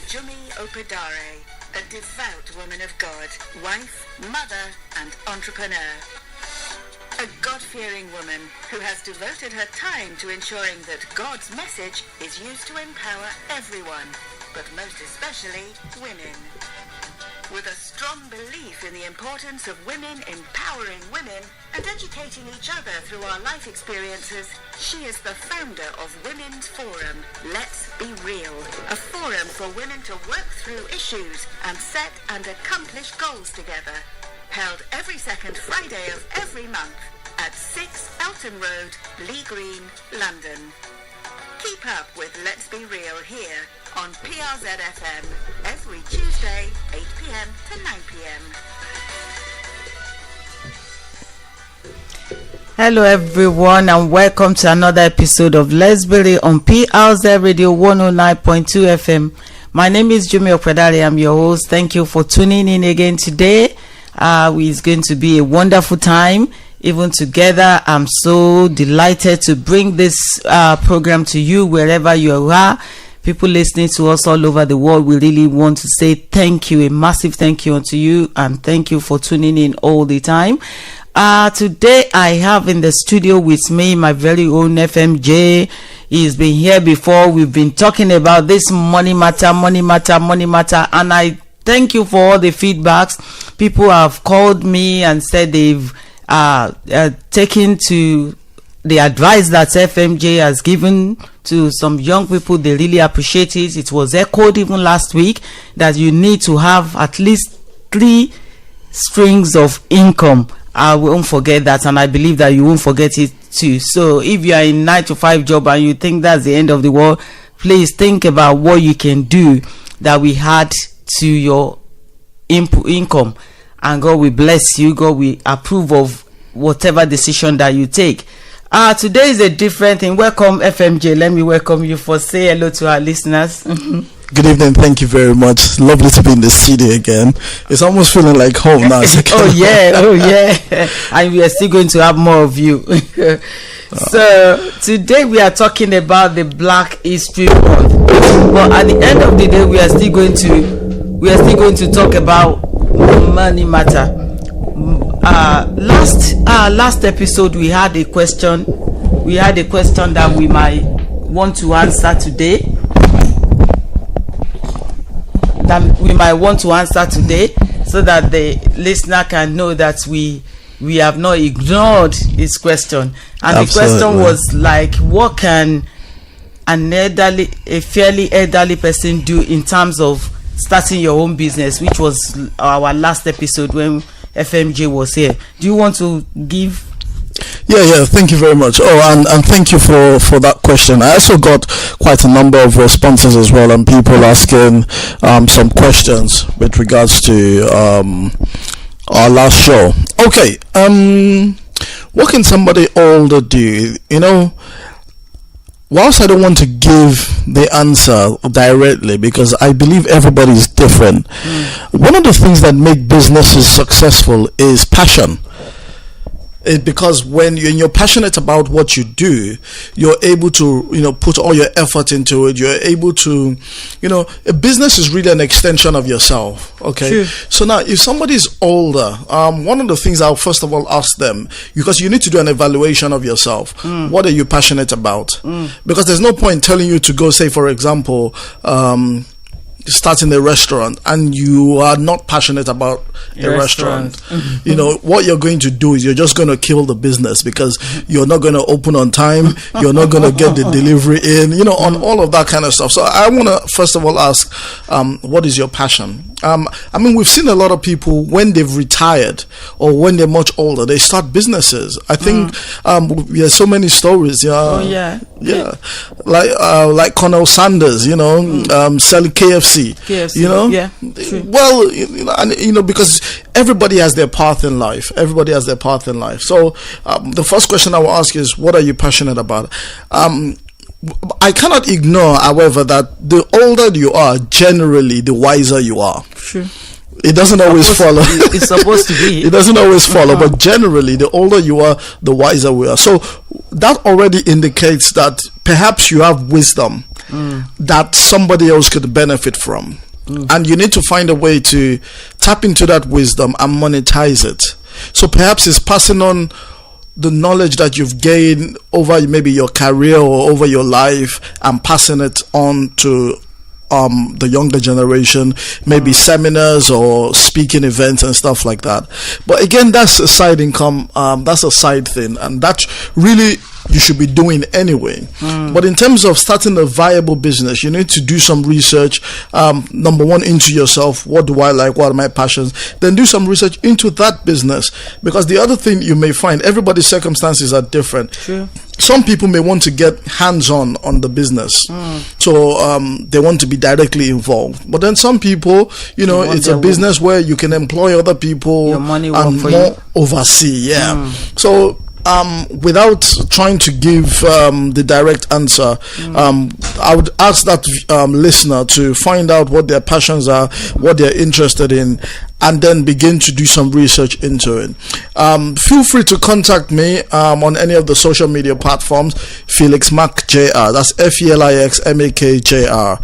Jummy Opedare, a devout woman of God, wife, mother, and entrepreneur. A God-fearing woman who has devoted her time to ensuring that God's message is used to empower everyone, but most especially women. With a strong belief in the importance of women empowering women and educating each other through our life experiences, she is the founder of Women's Forum, Let's Be Real, a forum for women to work through issues and set and accomplish goals together. Held every second Friday of every month at 6 Elton Road, Lee Green, London. Keep up with Let's Be Real here on PRZ-FM every Tuesday, 8 p.m. to 9 p.m. Hello everyone and welcome to another episode of Let's Be Real on PRZ Radio 109.2 FM. My name is Jummy Opedare. I'm your host. Thank you for tuning in again today. It's going to be a wonderful time. Even together, I'm so delighted to bring this program to you wherever you are. People listening to us all over the world, we really want to say thank you, a massive thank you unto you, and thank you for tuning in all the time. Today, I have in the studio with me my very own FMJ. He's been here before. We've been talking about this money matter, and I thank you for all the feedbacks. People have called me and said they've taken to the advice that FMJ has given to some young people. They really appreciate it. It was echoed even last week that you need to have at least 3 strings of income. I won't forget that, and I believe that you won't forget it too. So if you are in 9-to-5 job and you think that's the end of the world, please think about what you can do that will add to your income, and God will bless you. God will approve of whatever decision that you take. Today is a different thing. Welcome, FMJ. Let me welcome you. For say hello to our listeners. Good evening. Thank you very much. Lovely to be in the studio again. It's almost feeling like home now. Oh yeah. And we are still going to have more of you. So today we are talking about the Black History Month. But at the end of the day, we are still going to talk about money matter. Last episode we had a question that we might want to answer today, so that the listener can know that we have not ignored his question. And Absolutely. The question was like, what can a fairly elderly person do in terms of starting your own business, which was our last episode when FMJ was here. Do you want to give? Yeah. Thank you very much. Oh, and thank you for that question. I also got quite a number of responses as well, and people asking some questions with regards to our last show. Okay. What can somebody older do? Whilst I don't want to give the answer directly, because I believe everybody is different, one of the things that make businesses successful is passion. Because when you're passionate about what you do, you're able to, put all your effort into it. You're able to, a business is really an extension of yourself. Okay. True. So now, if somebody is older, one of the things I'll first of all ask them, because you need to do an evaluation of yourself. What are you passionate about? Because there's no point telling you to go, say, for example, starting a restaurant and you are not passionate about a restaurant. What you're going to do is you're just going to kill the business, because you're not going to open on time, you're not going to get the delivery in, on all of that kind of stuff. So I want to first of all ask, what is your passion? We've seen a lot of people when they've retired or when they're much older, they start businesses. I think there's so many stories. Like Colonel Sanders, selling KFC. True. Well, because everybody has their path in life. So the first question I will ask is, what are you passionate about? I cannot ignore, however, that the older you are, generally, the wiser you are. Sure. It doesn't always follow. It's supposed to be. It doesn't always follow, but generally, the older you are, the wiser we are. So that already indicates that perhaps you have wisdom that somebody else could benefit from. And you need to find a way to tap into that wisdom and monetize it. So perhaps it's passing on the knowledge that you've gained over maybe your career or over your life, and passing it on to the younger generation, maybe seminars or speaking events and stuff like that. But again, that's a side income, that's a side thing, and that's really you should be doing anyway. But in terms of starting a viable business, you need to do some research. Number one, into yourself. What do I like? What are my passions? Then do some research into that business, because the other thing you may find, everybody's circumstances are different. True. Some people may want to get hands-on on the business, so they want to be directly involved. But then some people, it's a business where you can employ other people Your money and work for more you. oversee. So without trying to give the direct answer, I would ask that listener to find out what their passions are, what they're interested in, and then begin to do some research into it. Feel free to contact me on any of the social media platforms. Felix Mac JR. That's FELIXMAKJR.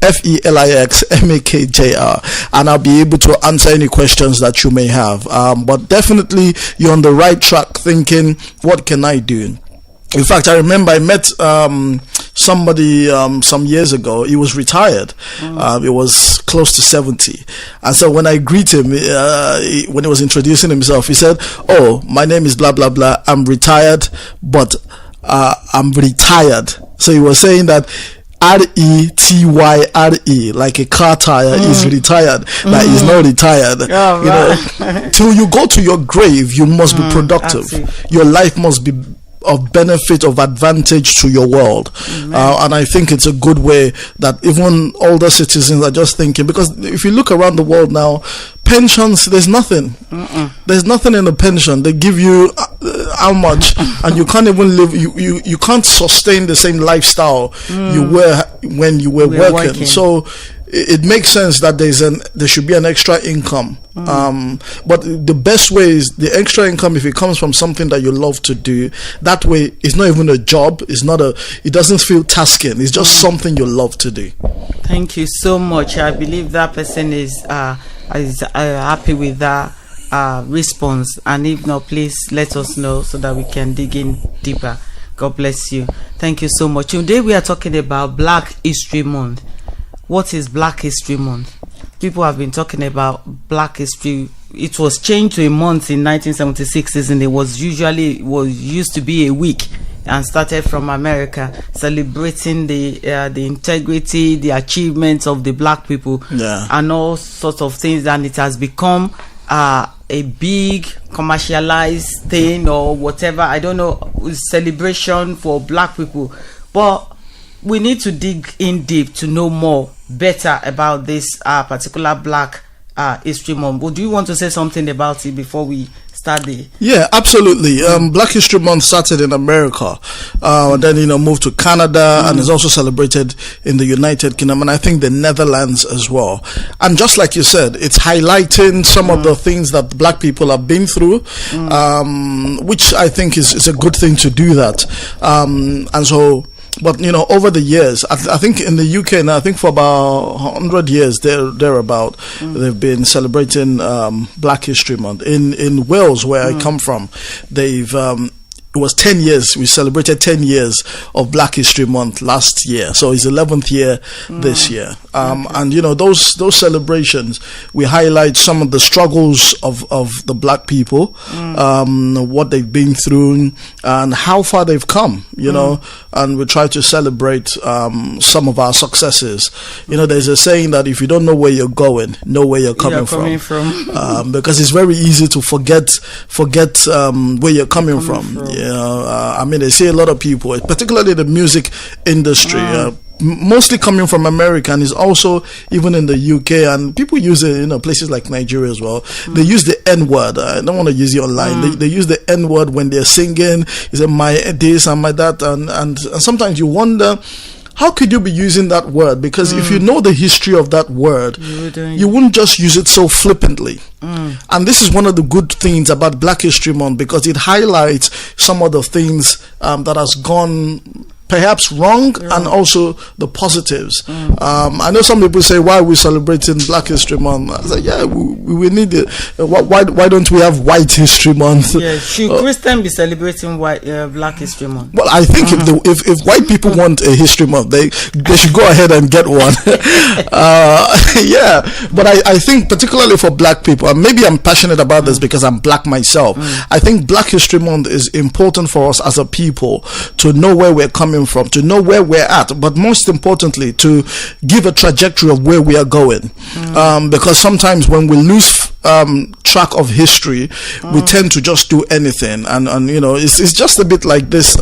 FELIXMAKJR, and I'll be able to answer any questions that you may have. But definitely, you're on the right track thinking, what can I do? In fact, I remember I met somebody some years ago. He was retired. He was close to 70. And so when I greet him, when he was introducing himself, he said, "Oh, my name is blah, blah, blah. I'm retired, but I'm retired." So he was saying that RETYRE, like a car tire, is retired. That is not retired. Till you go to your grave, you must be productive. Your life must be of benefit, of advantage to your world. And I think it's a good way that even older citizens are just thinking, because if you look around the world now, pensions, there's nothing. There's nothing in a pension. They give you how much, and you can't even live, you can't sustain the same lifestyle you were when you were working. So it makes sense that there should be an extra income. But the best way is the extra income, if it comes from something that you love to do. That way, it's not even a job. It doesn't feel tasking. It's just something you love to do. Thank you so much. I believe that person is happy with that response. And if not, please let us know so that we can dig in deeper. God bless you. Thank you so much. Today we are talking about Black History Month. What is Black History Month? People have been talking about Black History. It was changed to a month in 1976, isn't it? It was used to be a week, and started from America, celebrating the integrity, the achievements of the Black people, and all sorts of things. And it has become a big commercialized thing or whatever. I don't know, celebration for Black people, but we need to dig in deep to know better about this particular Black History Month. Would you want to say something about it before we start the... Yeah, absolutely. Black History Month started in America, then moved to Canada, and is also celebrated in the United Kingdom, and I think the Netherlands as well. And just like you said, it's highlighting some of the things that Black people have been through, which I think is a good thing to do that. And so... But over the years, I think in the UK now, I think for about 100 years thereabout, they've been celebrating Black History Month. In Wales, where I come from, they've it was 10 years. We celebrated 10 years of Black History Month last year, so it's 11th year this year. And those celebrations, we highlight some of the struggles of the Black people, what they've been through, and how far they've come. And we try to celebrate some of our successes. There's a saying that if you don't know where you're going, know where you're coming from. Because it's very easy to forget where you're coming from. They see a lot of people, particularly the music industry, mostly coming from America, and is also even in the UK, and people use it, places like Nigeria as well. They use the N-word. I don't want to use it online. They use the N-word when they're singing. Is it my this and my that, and sometimes you wonder, how could you be using that word? Because if you know the history of that word, you wouldn't just use it so flippantly. And this is one of the good things about Black History Month, because it highlights some of the things that has gone perhaps wrong, and also the positives. I know some people say, why are we celebrating Black History Month? I say, yeah, we need it. Why don't we have White History Month? Yeah, should Christians be celebrating Black History Month? Well, I think if white people want a History Month, they should go ahead and get one. Yeah, but I think particularly for Black people, and maybe I'm passionate about this because I'm Black myself, I think Black History Month is important for us as a people to know where we're coming from, to know where we're at, but most importantly to give a trajectory of where we are going, because sometimes when we lose track of history, we tend to just do anything, and you know, it's just a bit like this.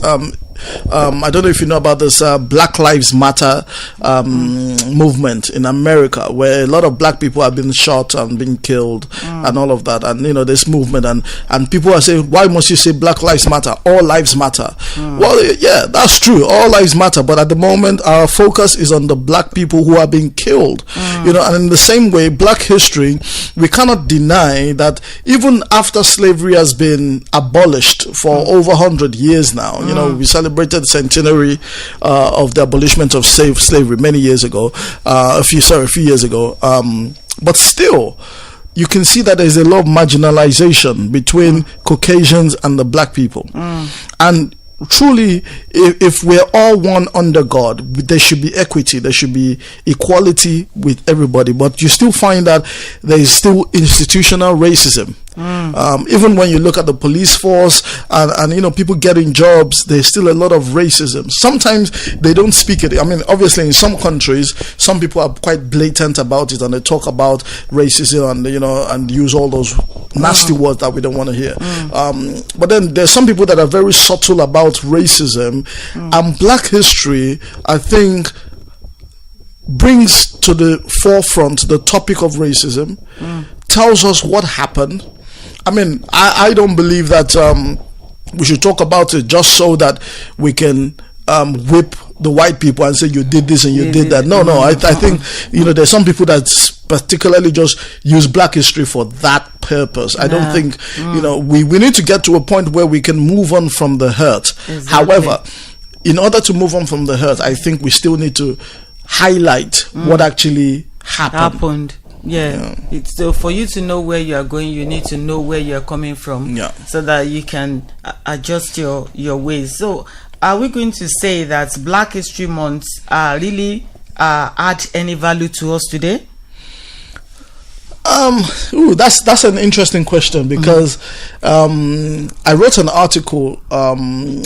I don't know if you know about this Black Lives Matter movement in America, where a lot of Black people have been shot and been killed and all of that, and you know, this movement, and people are saying, why must you say Black Lives Matter? All lives matter. Well, yeah, that's true, all lives matter, but at the moment our focus is on the Black people who are being killed. You know, and in the same way, Black history, we cannot deny that even after slavery has been abolished for over 100 years now, you know, we celebrated the centenary of the abolishment of slavery many years ago, a few years ago, but still you can see that there's a lot of marginalization between Caucasians and the Black people. And truly, if we're all one under God, there should be equity, there should be equality with everybody, but you still find that there is still institutional racism. Even when you look at the police force and you know, people getting jobs, there's still a lot of racism. Sometimes they don't speak it. I mean, obviously in some countries, some people are quite blatant about it and they talk about racism and, you know, and use all those nasty words that we don't want to hear. But then there's some people that are very subtle about racism, and Black history, I think, brings to the forefront the topic of racism, tells us what happened. I mean, I don't believe that we should talk about it just so that we can whip the white people and say you did this and you did that. No, I think, you know, there's some people that particularly just use Black history for that purpose. I don't think, you know, we need to get to a point where we can move on from the hurt. Exactly. However, in order to move on from the hurt, I think we still need to highlight what actually happened. Yeah. It's so for you to know where you are going, you need to know where you are coming from, so that you can adjust your ways. So are we going to say that Black History Month really add any value to us today? That's an interesting question, because I wrote an article for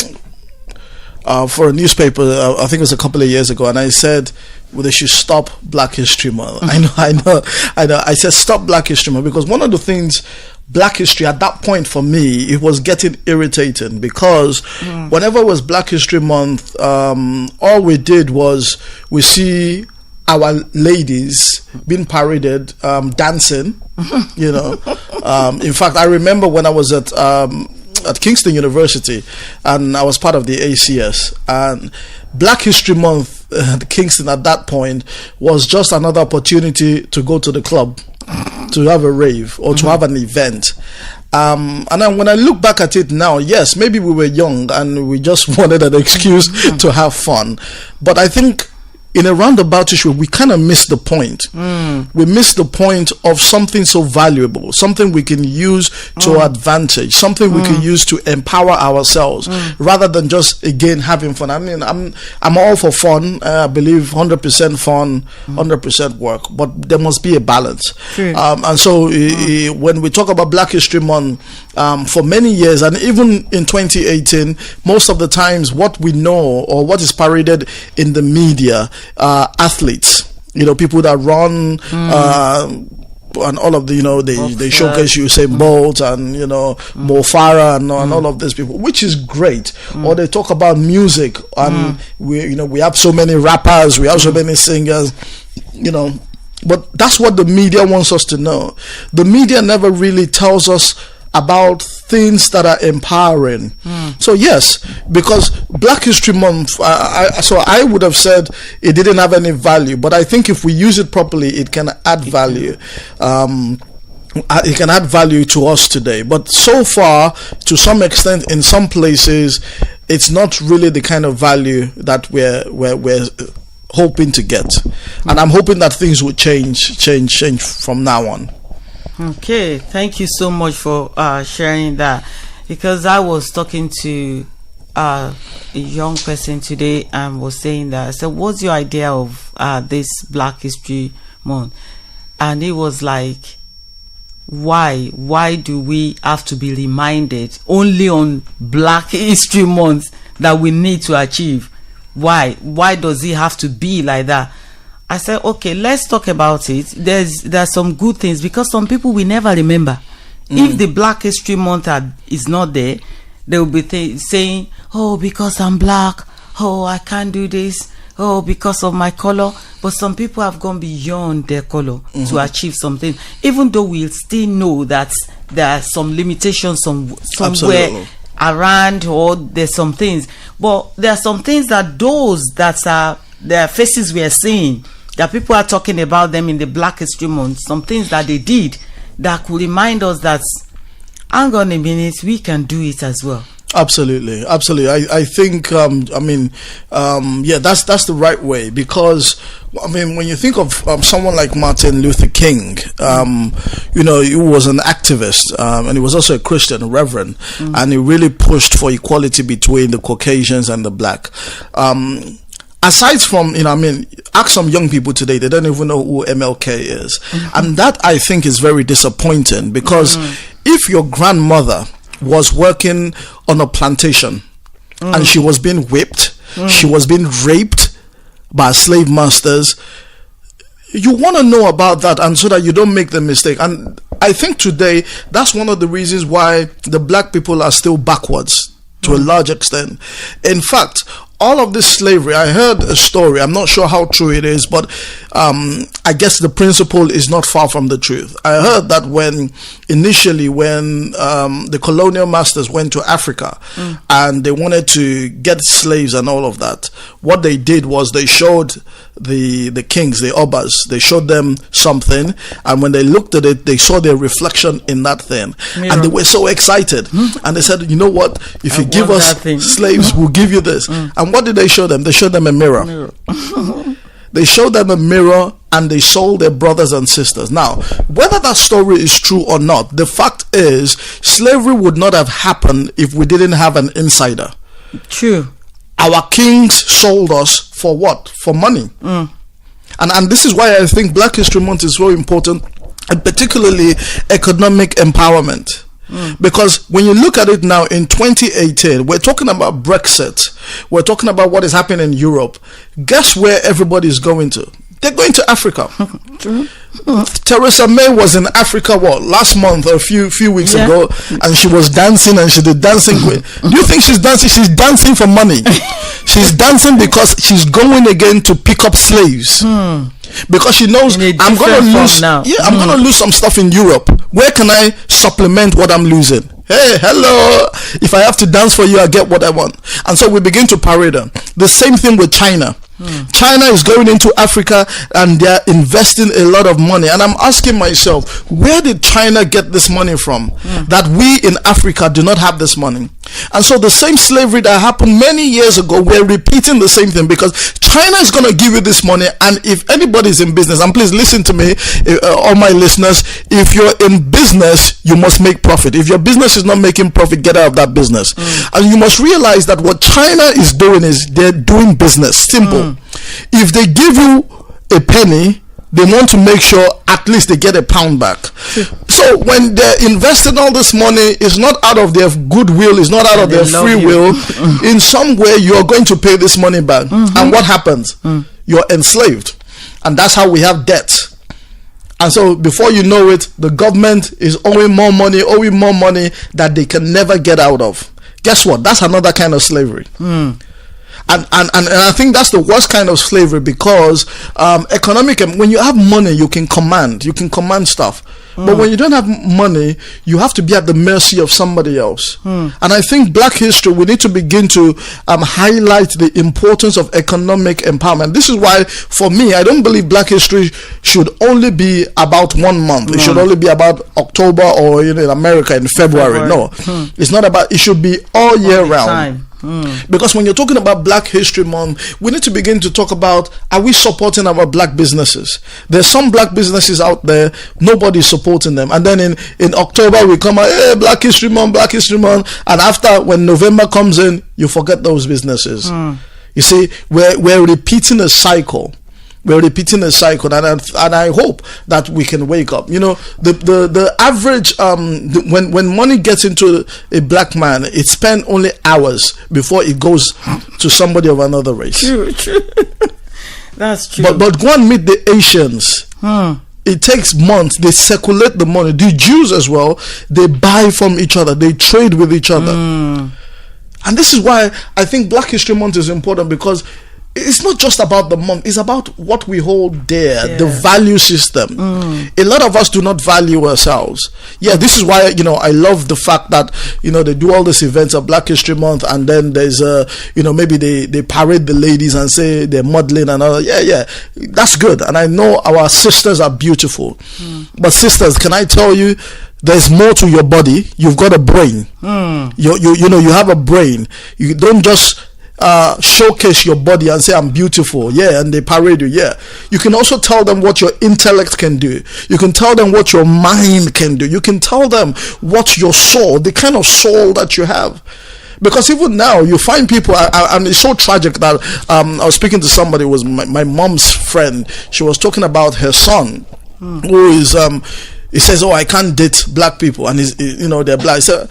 a newspaper, I think it was a couple of years ago, and I said, well, they should stop Black History Month. I know. I said stop Black History Month, because one of the things, Black history at that point for me, it was getting irritating, because whenever it was Black History Month, all we did was we see our ladies being paraded dancing, you know. In fact, I remember when I was at Kingston University, and I was part of the ACS, and Black History Month at Kingston at that point was just another opportunity to go to the club, to have a rave, or to have an event. And then when I look back at it now, yes, maybe we were young and we just wanted an excuse to have fun, but I think in a roundabout issue, we kind of missed the point. We missed the point of something so valuable, something we can use to our advantage, something we can use to empower ourselves, rather than just, again, having fun. I mean, I'm all for fun. I believe 100% fun, 100% work, but there must be a balance. And so when we talk about Black History Month, for many years, and even in 2018, most of the times what we know or what is paraded in the media, athletes, you know, people that run and all of the, you know, they showcase Usain Bolt and, you know, Mo Farah and all of these people, which is great. Or they talk about music, and we have so many rappers, we have so many singers, you know, but that's what the media wants us to know. The media never really tells us about things that are empowering. So yes, because Black History Month, so I would have said it didn't have any value, but I think if we use it properly, it can add value. It can add value to us today. But so far, to some extent, in some places, it's not really the kind of value that we're hoping to get. And I'm hoping that things will change from now on. Okay, thank you so much for sharing that, because I was talking to a young person today and was saying that, I said, what's your idea of this Black History Month? And he was like, why do we have to be reminded only on Black History Month that we need to achieve? Why does it have to be like that? I said, okay, let's talk about it. There's some good things, because some people will never remember. If the Black History Month is not there, they will be saying, oh, because I'm black, oh, I can't do this, oh, because of my color. But some people have gone beyond their color to achieve something, even though we still know that there are some limitations somewhere Absolutely. around, or there's some things. But there are some things that their faces we are seeing, that people are talking about them in the Black History Month, some things that they did that could remind us that, hang on a minute, we can do it as well. Absolutely. I think, that's the right way, because, when you think of someone like Martin Luther King, he was an activist, and he was also a Christian, a reverend, and he really pushed for equality between the Caucasians and the black. Aside from, ask some young people today, they don't even know who MLK is. And that, I think, is very disappointing, because if your grandmother was working on a plantation and she was being whipped, she was being raped by slave masters, you want to know about that, and so that you don't make the mistake. And I think today, that's one of the reasons why the black people are still backwards to a large extent. In fact, all of this slavery, I heard a story, I'm not sure how true it is, but I guess the principle is not far from the truth. I heard that when the colonial masters went to Africa and they wanted to get slaves and all of that, what they did was they showed the kings, the obas, they showed them something, and when they looked at it, they saw their reflection in that thing. Mirror. And they were so excited. And they said, you know what, if you give us slaves, we'll give you this. And what did they show them? They showed them a mirror. They showed them a mirror, and they sold their brothers and sisters. Now, whether that story is true or not, the fact is, slavery would not have happened if we didn't have an insider. True. Our kings sold us for what? For money. And this is why I think Black History Month is so important, and particularly economic empowerment. Because when you look at it now in 2018, we're talking about Brexit, we're talking about what is happening in Europe. Guess where everybody is going to? They're going to Africa. Theresa May was in Africa last month or a few weeks ago, and she was dancing, and she did dancing. Do you think she's dancing? She's dancing for money. She's dancing because she's going again to pick up slaves. Because she knows I'm going to lose. I'm going to lose some stuff in Europe. Where can I supplement what I'm losing? Hey, hello. If I have to dance for you, I get what I want. And so we begin to parade them. The same thing with China. China is going into Africa, and they're investing a lot of money. And I'm asking myself, where did China get this money from? That we in Africa do not have this money. And so the same slavery that happened many years ago, we're repeating the same thing, because China is going to give you this money. And if anybody's in business, and please listen to me, all my listeners, if you're in business, you must make profit. If your business is not making profit, get out of that business. And you must realize that what China is doing is they're doing business. Simple. If they give you a penny, they want to make sure at least they get a pound back. So when they're investing all this money, it's not out of their goodwill, it's not out of their free will. In some way, you're going to pay this money back. And what happens? You're enslaved. And that's how we have debt. And so before you know it, the government is owing more money that they can never get out of. Guess what? That's another kind of slavery. And I think that's the worst kind of slavery, because when you have money, you can command stuff. But when you don't have money, you have to be at the mercy of somebody else. And I think Black history, we need to begin to highlight the importance of economic empowerment. This is why, for me, I don't believe Black history should only be about 1 month. It should only be about October, or in America in February. No, it's not about. It should be all year round. Because when you're talking about Black History Month, we need to begin to talk about, are we supporting our black businesses? There's some black businesses out there, nobody's supporting them. And then in October, we come out, hey, Black History Month, Black History Month. And after, when November comes in, you forget those businesses. You see, we're repeating a cycle. We're repeating a cycle, and I hope that we can wake up. You know, the average when money gets into a black man, it spends only hours before it goes to somebody of another race. True. That's true. But go and meet the Asians. It takes months. They circulate the money. The Jews as well. They buy from each other. They trade with each other. And this is why I think Black History Month is important, because it's not just about the month, it's about what we hold dear, the value system. A lot of us do not value ourselves. This is why, you know, I love the fact that, you know, they do all these events of Black History Month, and then there's you know, maybe they parade the ladies and say they're modeling and all. That's good, and I know our sisters are beautiful. But sisters, can I tell you, there's more to your body. You've got a brain. You know, you have a brain. You don't just showcase your body and say I'm beautiful, and they parade you. You can also tell them what your intellect can do. You can tell them what your mind can do. You can tell them what your soul, the kind of soul that you have. Because even now you find people, and it's so tragic that I was speaking to somebody who was my mom's friend. She was talking about her son, who is he says, "Oh, I can't date black people," and you know, they're black. So,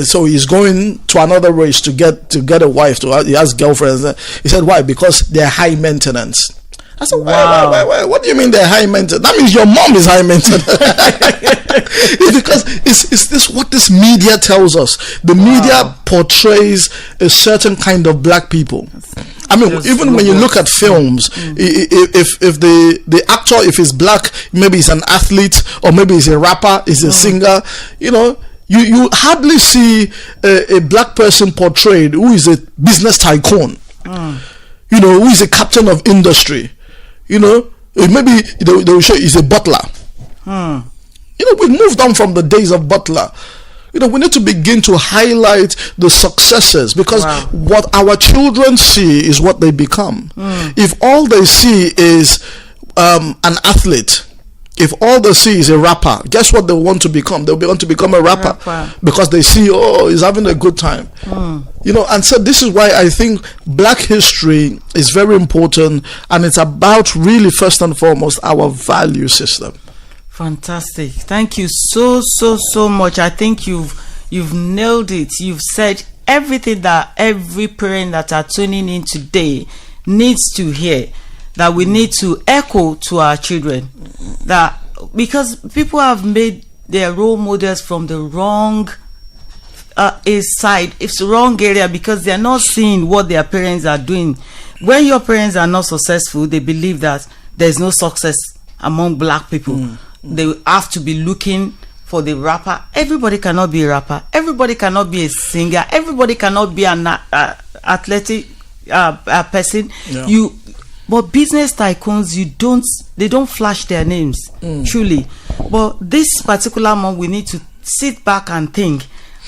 so he's going to another race to get a wife. He has girlfriends. He said, "Why? Because they're high maintenance." I said, why? What do you mean they're high maintenance? That means your mom is high maintenance. Because it's this what this media tells us. The media portrays a certain kind of black people. I mean, even when you look at films, if the actor, if he's black, maybe he's an athlete, or maybe he's a rapper, he's a singer, you know, you hardly see a black person portrayed who is a business tycoon, you know, who is a captain of industry, you know, maybe they will show he's a butler. You know, we moved on from the days of butler. You know, we need to begin to highlight the successes, because what our children see is what they become. If all they see is an athlete, if all they see is a rapper, guess what they want to become? They want to become a rapper. Because they see, oh, he's having a good time. You know, and so this is why I think Black history is very important, and it's about really first and foremost our value system. Fantastic. Thank you so much. I think you've nailed it. You've said everything that every parent that are tuning in today needs to hear, that we need to echo to our children. That because people have made their role models from the wrong side, it's the wrong area, because they're not seeing what their parents are doing. When your parents are not successful, they believe that there's no success among black people. They have to be looking for the rapper. Everybody cannot be a rapper. Everybody cannot be a singer. Everybody cannot be an athletic person. But business tycoons, they don't flash their names, truly. But this particular month, we need to sit back and think,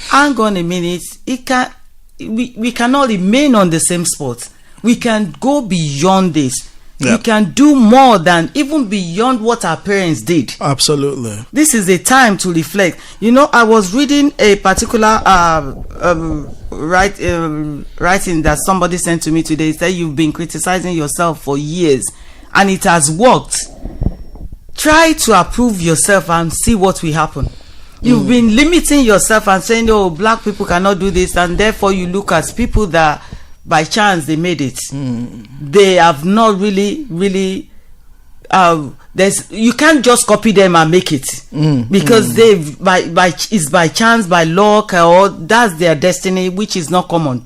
hang on a minute, we cannot remain on the same spot. We can go beyond this. We can do more than even beyond what our parents did. Absolutely. This is a time to reflect. You know, I was reading a particular writing that somebody sent to me today. It said, you've been criticizing yourself for years and it has worked. Try to approve yourself and see what will happen. You've been limiting yourself and saying, oh, black people cannot do this, and therefore you look at people that by chance they made it. They have not really you can't just copy them and make it, because they've it's by chance, by luck, or that's their destiny, which is not common.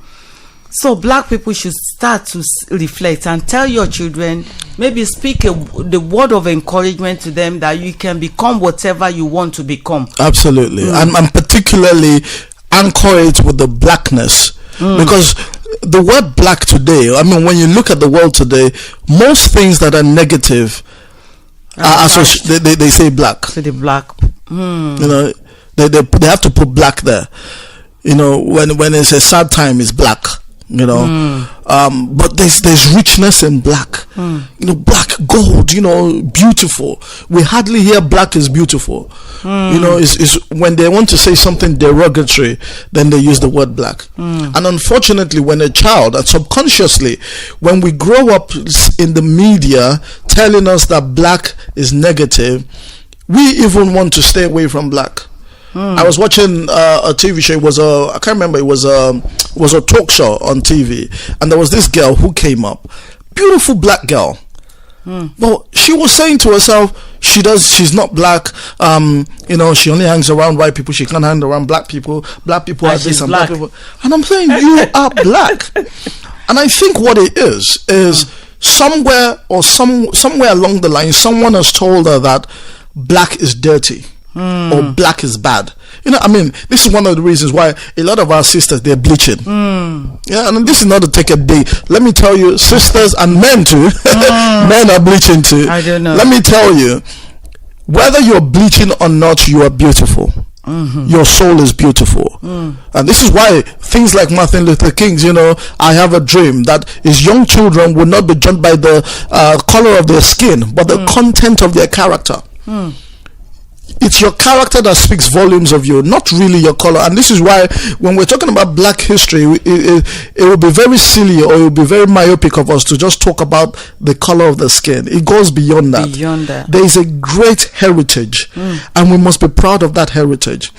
So black people should start to reflect and tell your children, maybe speak the word of encouragement to them, that you can become whatever you want to become. Absolutely. And particularly anchor it with the blackness, because the word black today, I mean, when you look at the world today, most things that are negative are associated, they say black. So the black. You know, they have to put black there. You know, when it's a sad time, it's black. You know, but there's richness in black. You know, black, gold. You know, beautiful. We hardly hear black is beautiful. You know, is when they want to say something derogatory, then they use the word black. And unfortunately, when a child, and subconsciously, when we grow up in the media telling us that black is negative, we even want to stay away from black. I was watching a TV show. It was I can't remember. It was a talk show on TV, and there was this girl who came up, beautiful black girl. Well, she was saying to herself, she's not black. You know, she only hangs around white people. She can't hang around black people. Black people are this and black people. And I'm saying, you are black. And I think what it is somewhere along the line, someone has told her that black is dirty. Or black is bad. You know, I mean, this is one of the reasons why a lot of our sisters, they're bleaching. Yeah, and this is not to take a day. Let me tell you, sisters and men too, men are bleaching too. I don't know. Let me tell you, whether you're bleaching or not, you are beautiful. Your soul is beautiful. And this is why things like Martin Luther King's, you know, I have a dream that his young children will not be judged by the color of their skin, but the content of their character. It's your character that speaks volumes of you, not really your color. And this is why when we're talking about black history, it will be very silly, or it will be very myopic of us to just talk about the color of the skin. It goes beyond that. There is a great heritage, and we must be proud of that heritage.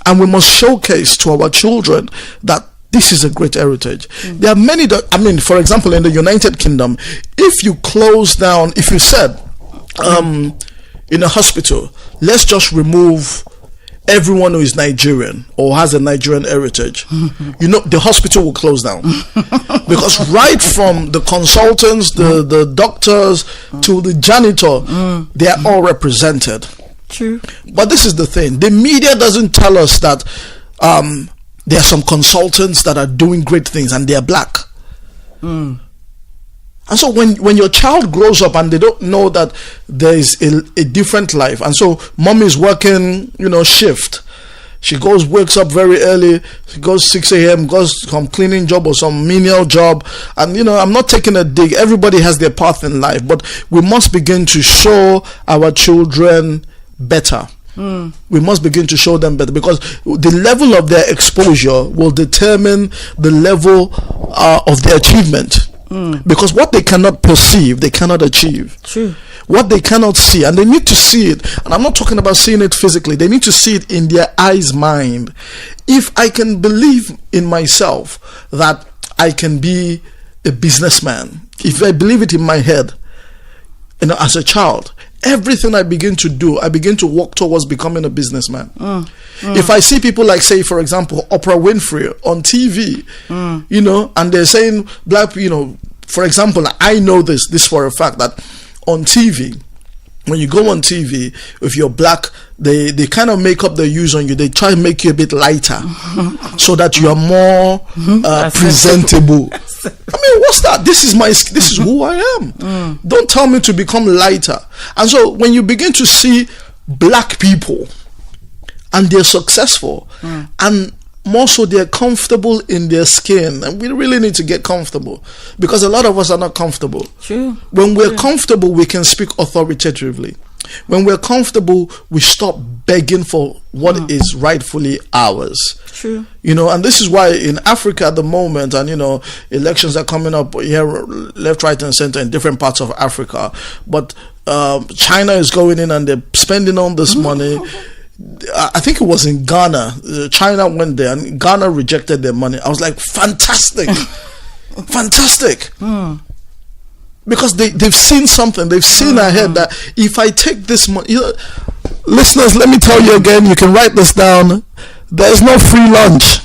And we must showcase to our children that this is a great heritage. There are many that, I mean, for example, in the United Kingdom, if you close down, if you said, in a hospital, let's just remove everyone who is Nigerian or has a Nigerian heritage, you know, the hospital will close down. Because right from the consultants, the doctors, to the janitor, they are all represented. True. But this is the thing, the media doesn't tell us that there are some consultants that are doing great things and they are black. And so when your child grows up and they don't know that there is a different life, and so mom is working, you know, shift. She wakes up very early, she goes 6 a.m., goes some cleaning job or some menial job. And, you know, I'm not taking a dig. Everybody has their path in life, but we must begin to show our children better. We must begin to show them better, because the level of their exposure will determine the level of their achievement. Because what they cannot perceive, they cannot achieve. True. What they cannot see, and they need to see it, and I'm not talking about seeing it physically, they need to see it in their eyes, mind. If I can believe in myself that I can be a businessman, if I believe it in my head, you know, as a child, everything I begin to do, I begin to walk towards becoming a businessman. If I see people like, say, for example, Oprah Winfrey on TV, you know, and they're saying black, you know, for example, I know this for a fact, that on TV, when you go on TV, if you're black, they kind of make up the use on you. They try to make you a bit lighter so that you are more presentable. I mean, what's that? This is who I am. Don't tell me to become lighter. And so when you begin to see black people and they're successful, and more so they're comfortable in their skin, and we really need to get comfortable, because a lot of us are not comfortable. True. When we're comfortable, we can speak authoritatively. When we're comfortable, we stop begging for what is rightfully ours. True. You know, and this is why in Africa at the moment, and you know, elections are coming up here, left, right, and center in different parts of Africa. But China is going in and they're spending all this money. I think it was in Ghana. China went there and Ghana rejected their money. I was like, fantastic. Fantastic. Because they've seen something. They've seen ahead that if I take this money, you know, listeners, let me tell you again, you can write this down. There's no free lunch.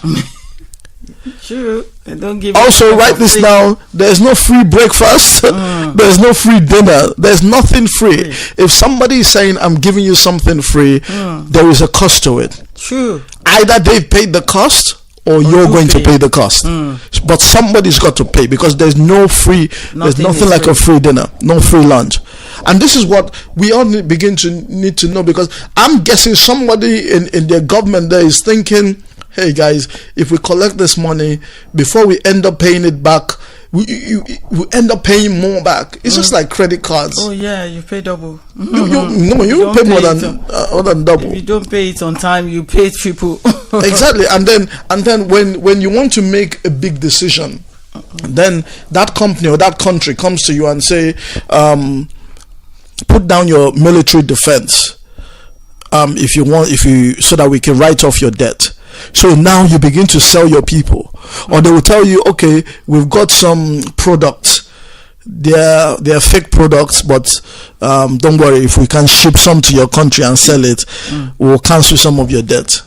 True. They don't give. Also, write this down. There's no free breakfast. There's no free dinner. There's nothing free. If somebody is saying, I'm giving you something free, there is a cost to it. True. Either they've paid the cost, or you're going to pay the cost. But somebody's got to pay, because there's no free, there's nothing like a free dinner, no free lunch. And this is what we all need to know, because I'm guessing somebody in their government there is thinking, hey guys, if we collect this money, before we end up paying it back, we end up paying more back. It's just like credit cards. Oh yeah, you pay double. You pay more than double. If you don't pay it on time, you pay triple. Exactly. And then when you want to make a big decision, then that company or that country comes to you and say, put down your military defense, so that we can write off your debt. So now you begin to sell your people, or they will tell you, okay, we've got some products. They're fake products, but don't worry, if we can ship some to your country and sell it, we'll cancel some of your debt.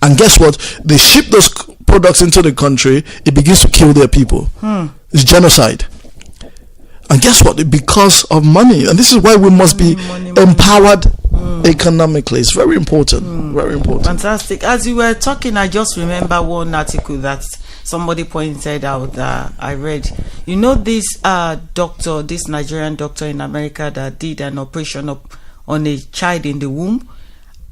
And guess what? They ship those products into the country, it begins to kill their people. It's genocide. And guess what? Because of money. And this is why we must be empowered economically. It's very important. Very important. Fantastic. As you were talking, I just remember one article that somebody pointed out that I read. You know, this this Nigerian doctor in America that did an operation on a child in the womb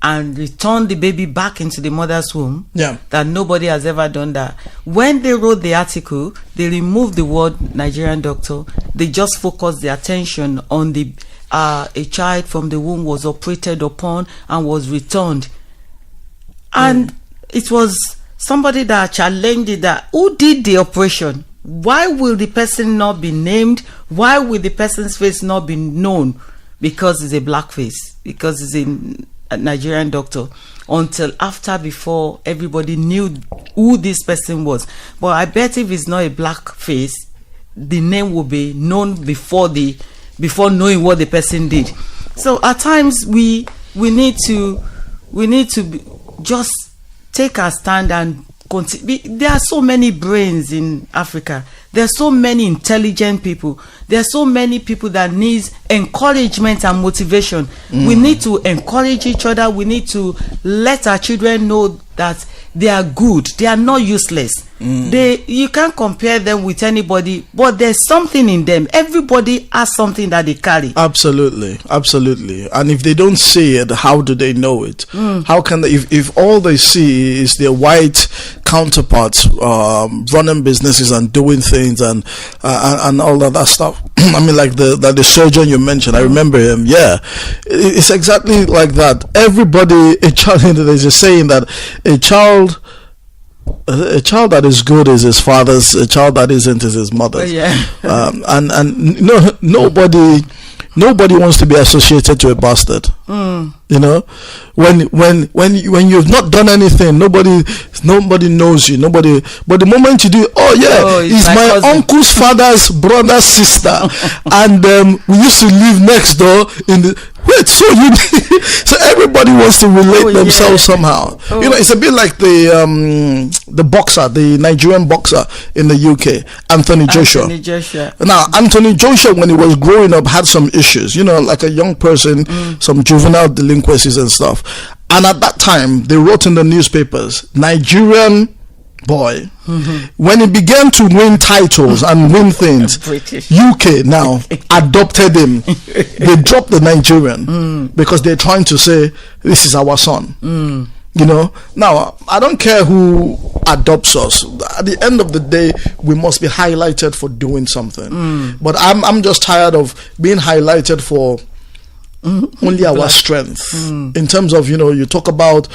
and returned the baby back into the mother's womb. Yeah. That nobody has ever done that. When they wrote the article, they removed the word Nigerian doctor. They just focused their attention on the a child from the womb was operated upon and was returned. And it was somebody that challenged it, that who did the operation? Why will the person not be named? Why will the person's face not be known? Because it's a black face. Because it's a Nigerian doctor. Until before everybody knew who this person was. But I bet if it's not a black face, the name will be known before knowing what the person did. So at times we need to just take our stand and continue. There are so many brains in Africa. There are so many intelligent people. There are so many people that need encouragement and motivation. We need to encourage each other. We need to let our children know that they are good. They are not useless. You can't compare them with anybody, but there's something in them. Everybody has something that they carry. Absolutely. And if they don't see it, how do they know it? How can they, if all they see is their white counterparts running businesses and doing things and all of that stuff? I mean, like the surgeon you mentioned, I remember him. Yeah, it's exactly like that. Everybody, there's a saying that a child that is good is his father's, a child that isn't is his mother's. And nobody wants to be associated to a bastard. You know, when you've not done anything, nobody knows you. But the moment you do, he's my cousin, uncle's father's brother's sister, and we used to live next door in the. Wait, so everybody wants to relate themselves somehow. You know, it's a bit like the boxer, the Nigerian boxer in the UK, Anthony Joshua. Now, Anthony Joshua, when he was growing up, had some issues. You know, like a young person, some juvenile delinquencies and stuff. And at that time, they wrote in the newspapers, Nigerian boy, when he began to win titles and win things, UK now adopted him. They dropped the Nigerian because they're trying to say, this is our son. You know, now I don't care who adopts us. At the end of the day, we must be highlighted for doing something. But I'm just tired of being highlighted for only our strength. In terms of, you know, you talk about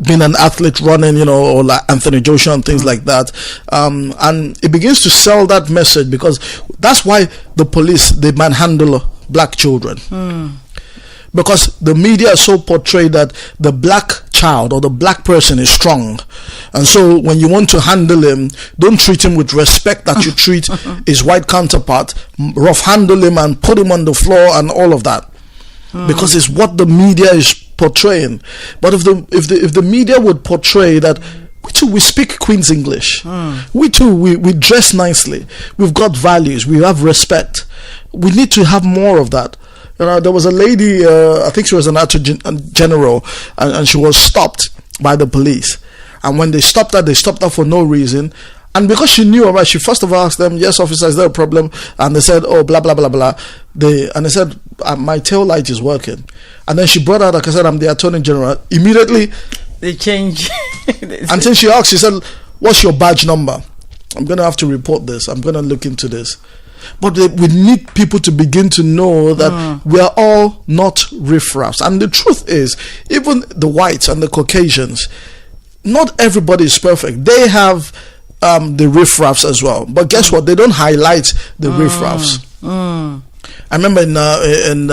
being an athlete running, you know, or like Anthony Joshua and things like that, and it begins to sell that message, because that's why the police, they manhandle black children, because the media is so portrayed that the black child or the black person is strong, and so when you want to handle him, don't treat him with respect that you treat his white counterpart. Rough handle him and put him on the floor and all of that, because it's what the media is portraying. But if the media would portray that we speak Queen's English, we dress nicely, we've got values, we have respect, we need to have more of that. You know, there was a lady, I think she was an attorney general, and she was stopped by the police, and when they stopped her for no reason. And because she knew about, she first of all asked them, "Yes, officer, is there a problem?" And they said, "Oh, blah blah blah blah." They said, "My tail light is working." And then she brought out, like I said, "I'm the attorney general." Immediately, they changed. Until she asked, she said, "What's your badge number? I'm going to have to report this. I'm going to look into this." But we need people to begin to know that we are all not riffraffs. And the truth is, even the whites and the Caucasians, not everybody is perfect. They have the riffraffs as well. But guess what? They don't highlight the riffraffs. I remember in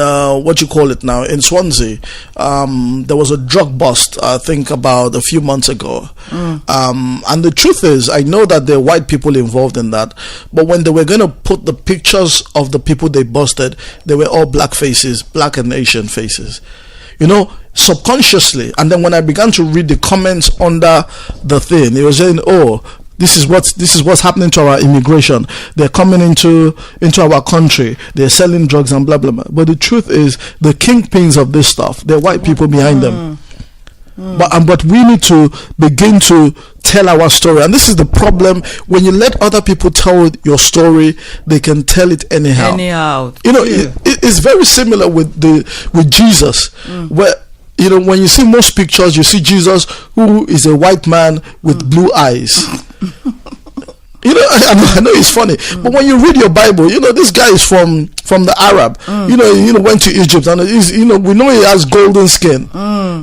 what you call it now, in Swansea, there was a drug bust, I think about a few months ago. And the truth is, I know that there are white people involved in that, but when they were going to put the pictures of the people they busted, they were all black faces, black and Asian faces. You know, subconsciously. And then when I began to read the comments under the thing, it was saying, "Oh, this is what's happening to our immigration. They're coming into our country. They're selling drugs and blah blah blah." But the truth is, the kingpins of this stuff, they're white people behind them. But we need to begin to tell our story, and this is the problem. When you let other people tell your story, they can tell it anyhow. You know, it's very similar with Jesus, where, you know, when you see most pictures, you see Jesus, who is a white man with blue eyes. You know, I know it's funny, but when you read your Bible, you know, this guy is from the Arab. You know, went to Egypt, and we know he has golden skin.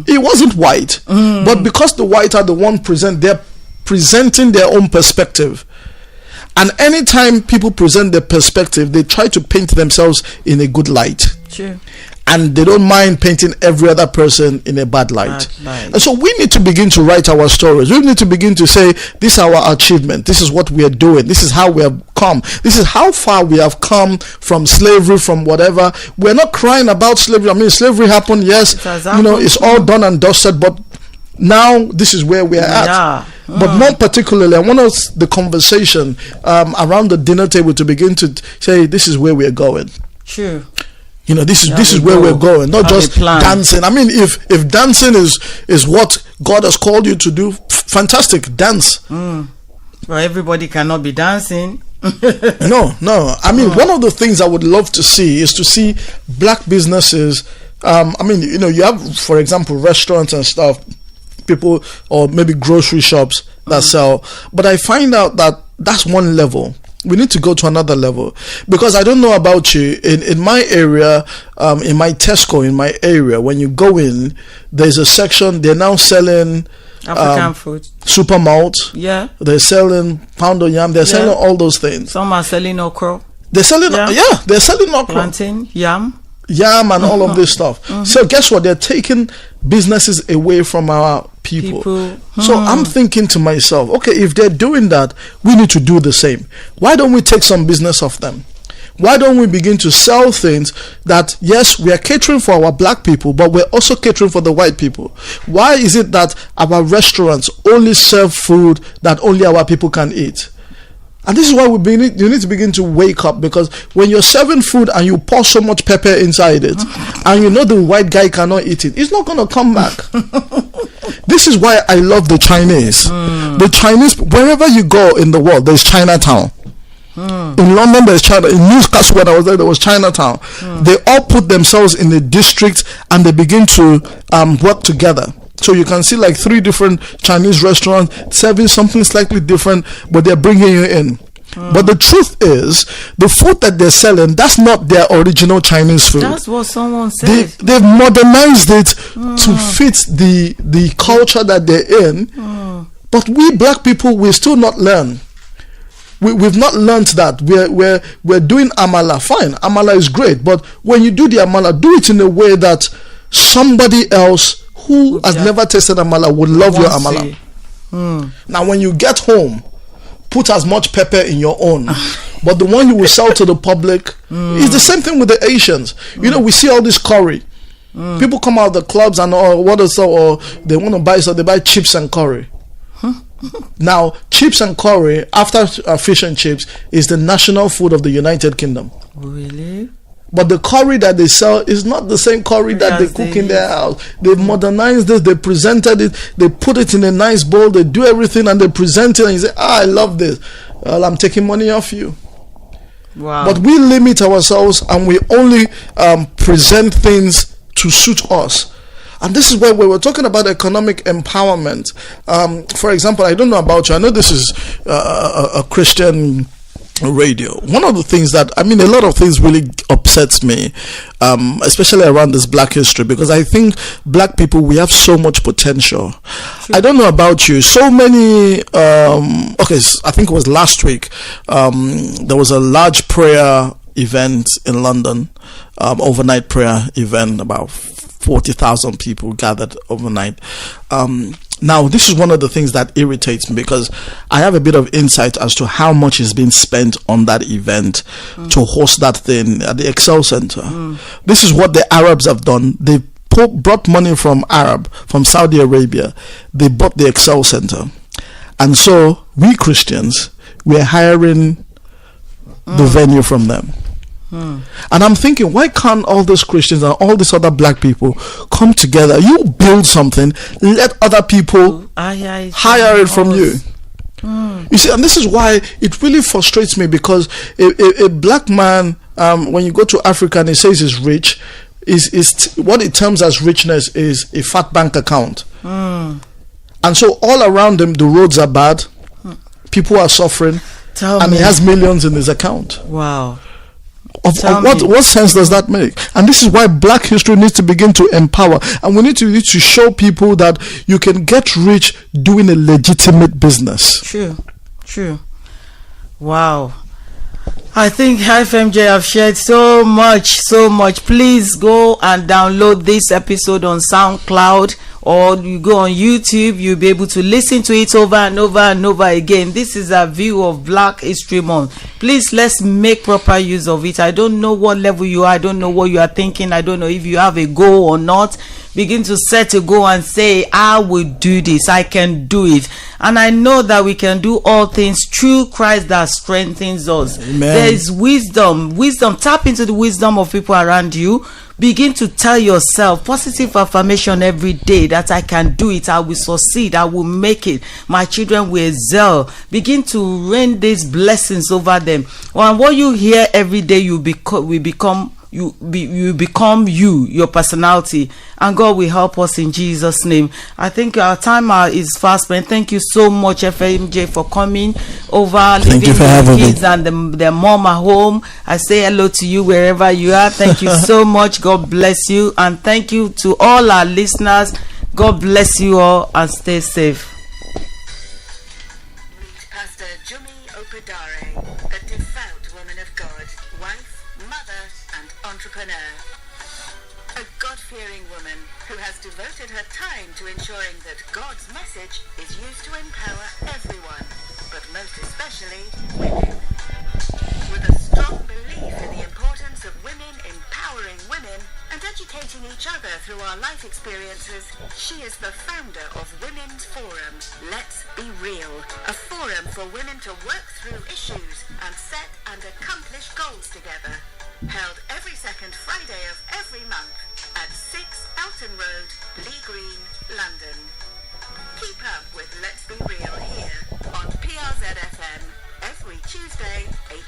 He wasn't white, but because the white are the one they're presenting their own perspective. And anytime people present their perspective, they try to paint themselves in a good light. Sure. And they don't mind painting every other person in a bad light. And so we need to begin to write our stories. We need to begin to say, this is our achievement. This is what we are doing. This is how we have come. This is how far we have come from slavery, from whatever. We're not crying about slavery. I mean, slavery happened, yes. You know, it's all done and dusted, but now this is where we are at. But more particularly, I want us, the conversation around the dinner table, to begin to say, this is where we are going. Sure. You know, this is where we're going, not just dancing. I mean, if dancing is what God has called you to do, fantastic, dance. Well, everybody cannot be dancing. No. I mean, one of the things I would love to see is to see black businesses. I mean, you know, you have, for example, restaurants and stuff, people, or maybe grocery shops that sell. But I find out that that's one level. We need to go to another level, because I don't know about you, in my area, in my Tesco, in my area, when you go in, there's a section, they're now selling African food, super malt, they're selling pound of yam, they're selling all those things. Some are selling okra, they're selling they're selling okra, plantain, yam and all of this stuff. So guess what, they're taking businesses away from our people. So I'm thinking to myself, okay, if they're doing that, we need to do the same. Why don't we take some business off them? Why don't we begin to sell things that, yes, we are catering for our black people, but we're also catering for the white people? Why is it that our restaurants only serve food that only our people can eat? And this is why you need to begin to wake up, because when you're serving food and you pour so much pepper inside it, and you know the white guy cannot eat it, it's not going to come back. This is why I love the Chinese. The Chinese, wherever you go in the world, there's Chinatown. In London, there's China. In Newcastle, when I was there was Chinatown. They all put themselves in a district and they begin to work together. So you can see like 3 different Chinese restaurants serving something slightly different, but they're bringing you in. But the truth is, the food that they're selling, that's not their original Chinese food. That's what someone said. They've modernized it to fit the culture that they're in. But we black people, we still not learn. We've not learned that. We're doing amala. Fine, amala is great, but when you do the amala, do it in a way that somebody else who has never tasted amala would love your amala. Now when you get home, put as much pepper in your own, but the one you will sell to the public is the same thing with the Asians. You know, we see all this curry. People come out of the clubs and or they want to buy, so they buy chips and curry. Now, chips and curry, after fish and chips, is the national food of the United Kingdom. Really? But the curry that they sell is not the same curry that they cook in their house. They've modernized it, they presented it, they put it in a nice bowl, they do everything and they present it, and you say, I love this. Well, I'm taking money off you. Wow. But we limit ourselves and we only present things to suit us. And this is where we were talking about economic empowerment. For example, I don't know about you. I know this is a Christian radio. One of the things that, a lot of things really upsets me, especially around this Black history, because I think Black people, we have so much potential. True. I don't know about you. So many, I think it was last week, there was a large prayer event in London, overnight prayer event, about 40,000 people gathered overnight. Now, this is one of the things that irritates me, because I have a bit of insight as to how much is being spent on that event to host that thing at the Excel Center. This is what the Arabs have done. They brought money from Saudi Arabia. They bought the Excel Center. And so, we Christians, we're hiring the venue from them. And I'm thinking, why can't all these Christians and all these other Black people come together? You build something, let other people hire it from you. You see, and this is why it really frustrates me, because a Black man, when you go to Africa and he says he's rich, is what it terms as richness is a fat bank account. And so all around him, the roads are bad, people are suffering, and he has millions in his account. Wow. What sense does that make? And this is why Black history needs to begin to empower, and we need to show people that you can get rich doing a legitimate business. True. Wow. I think FMJ have shared so much. Please go and download this episode on SoundCloud, or you go on YouTube. You'll be able to listen to it over and over and over again. This is a view of Black History Month. Please, let's make proper use of it. I don't know what level you are. I don't know what you are thinking. I don't know if you have a goal or not. Begin to set a goal and say, I will do this. I can do it. And I know that we can do all things through Christ that strengthens us. Amen. There is wisdom. Tap into the wisdom of people around you. Begin to tell yourself positive affirmation every day that I can do it, I will succeed, I will make it, my children will excel. Begin to rain these blessings over them. And what you hear every day, you become your personality, and God will help us in Jesus' name. I think our time is fast spent. Thank you so much, FMJ, for coming over, leaving the kids and their mom at home. I say hello to you wherever you are. Thank you so much. God bless you, and thank you to all our listeners. God bless you all, and stay safe. Meet Pastor Jummy Opedare, a devout woman of God, wife, mother, and entrepreneur. A God-fearing woman who has devoted her time to ensuring that God's message is used to empower everyone, but most especially women. With a strong belief in the importance of women empowering women and educating each other through our life experiences, she is the founder of Women's Forum, Let's Be Real, a forum for women to work through issues and set and accomplish goals together. Held every second Friday of every month at 6 Elton Road, Lee Green, London. Keep up with Let's Be Real here on PRZ FM every Tuesday, 8